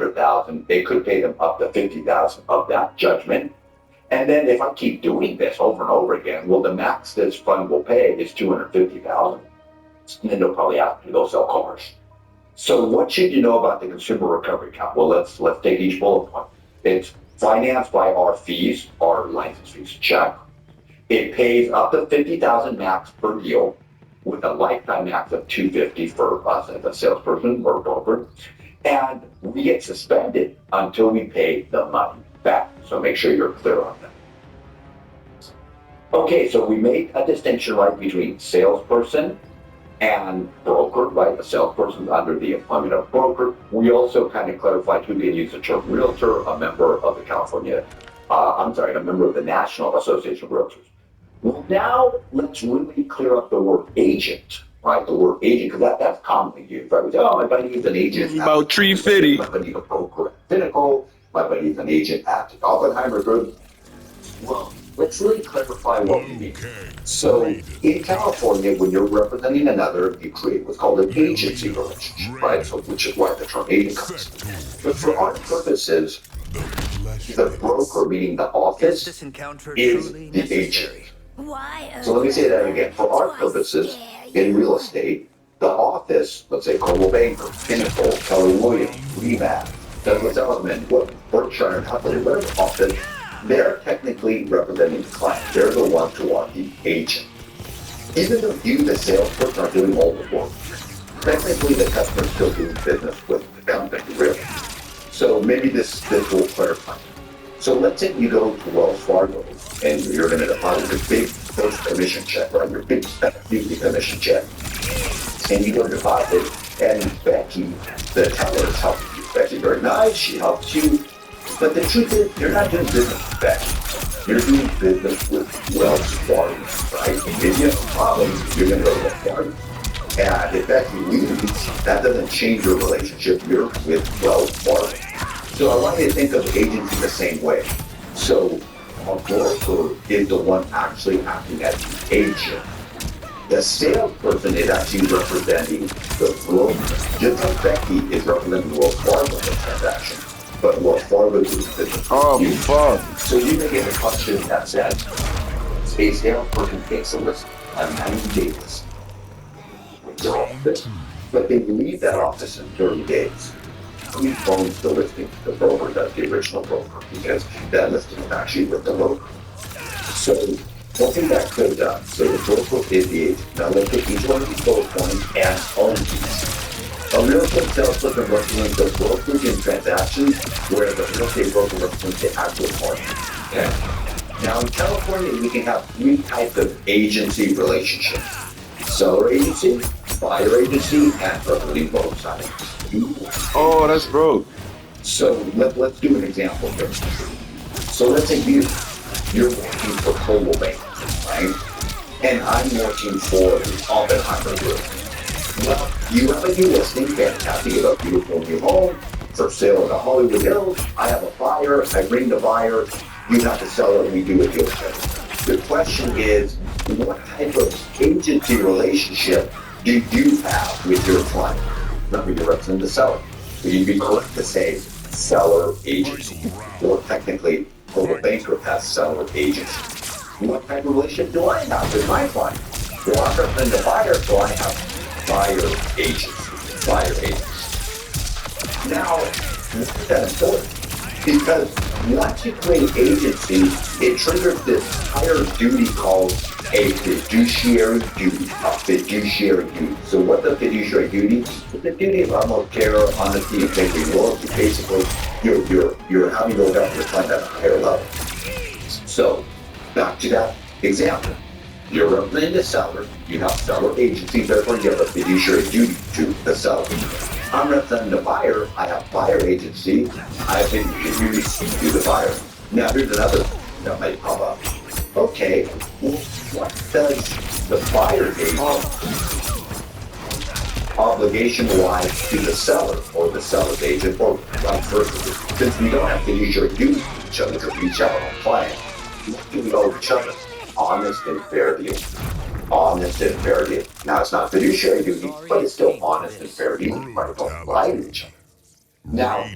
100,000, they could pay them up to 50,000 of that judgment. And then if I keep doing this over and over again, well, the max this fund will pay is 250,000. And then they'll probably have to go sell cars. So what should you know about the consumer recovery account? Well, let's take each bullet point. It's financed by our fees, our license fees, check. It pays up to 50,000 max per deal, with a lifetime max of 250 for us as a salesperson or broker. And we get suspended until we pay the money back. So make sure you're clear on that. Okay, so we make a distinction right between salesperson and broker, right? A salesperson under the employment of broker. We also kind of clarified who can use the term realtor, a member of the a member of the National Association of Realtors. Well, now let's really clear up the word agent, right? The word agent, because that's commonly used, right? We say, oh, my buddy is an agent. About tree Fiddy. My buddy is a broker at Pinnacle. My buddy is an agent at Oppenheimer Group. Well, let's really clarify what we mean. So in California, when you're representing another, you create what's called an agency relationship, right? So which is why the term agent comes. But for our purposes, the broker, meaning the office, is the agent. So let me say that again. For our purposes in real estate, the office, let's say Coldwell Banker, Pinnacle, Keller Williams, Remax, Douglas Elliman, Berkshire Hathaway, whatever office, they're technically representing the client. They're the ones who are the agent. Even though you, the salesperson, are doing all the work, technically the customer is still doing business with the company, really. So maybe this will clarify. So let's say you go to Wells Fargo and you're going to deposit your big first commission check, right? Your big usually commission check. And you go to deposit, and Becky, the teller, is helping you. Becky's very nice, she helps you. But the truth is, you're not doing business with Becky. You're doing business with Wells Fargo, right? And if you have a problem, you're going to go to Wells Fargo. And if Becky leaves, that doesn't change your relationship. You're with Wells Fargo. So I want you to think of agency the same way. So a broker is the one actually acting as the agent. The salesperson is actually representing the broker. Just like Becky is representing Wells Fargo in the transaction. But Wells Fargo is business. Oh, fuck. So you may get a question that says, a salesperson takes a list on 90 days. But they leave that office in 30 days. Who owns the listing? The broker does, the original broker, because that listing is actually with the broker. So one thing that could done. So the broker is the agent. Now let's take each one of these bullet points and own these. A real estate salesperson represents the brokerage in transactions, where the real estate broker represents the actual party. Okay. Now in California, we can have three types of agency relationships: seller agency, buyer agency, and representing both sides. Oh, that's broke. So let's do an example here. So let's say you're working for Coldwell Banker, right? And I'm working for the Oppenheimer Group. Well, you have a new listing, fantastic, you have a beautiful new home for sale in the Hollywood Hills. I have a buyer, I bring the buyer, you have the seller, and we do a deal together. The question is, what type of agency relationship do you have with your client? Remember, you're representing the seller. So you'd be correct to say seller agency, or technically, Coldwell Banker has seller agency. What type of relationship do I have with my client? Well, I'm representing the buyer, so I have buyer agency. Buyer agency. Now, why is that important? Because once you create agency, it triggers this higher duty called a fiduciary duty. A fiduciary duty. So what's a fiduciary duty? It's the duty of utmost care, honesty, integrity, loyalty. Basically, you're having to look out for your client at a higher level. So, back to that example. You're representing the seller, you have seller agency, therefore you have a fiduciary duty to the seller. I'm representing the buyer, I have buyer agency, I have fiduciary duty to the buyer. Now here's another that might pop up. Okay, well, what does the buyer's agent obligation-wise to the seller or the seller's agent or vice versa? Since we don't have fiduciary duty to each other to reach out on client, what do we owe each other? Honest and fair deal. Honest and fair deal. Now, it's not fiduciary duty, but it's still honest and fair deal. Right to each other. Now,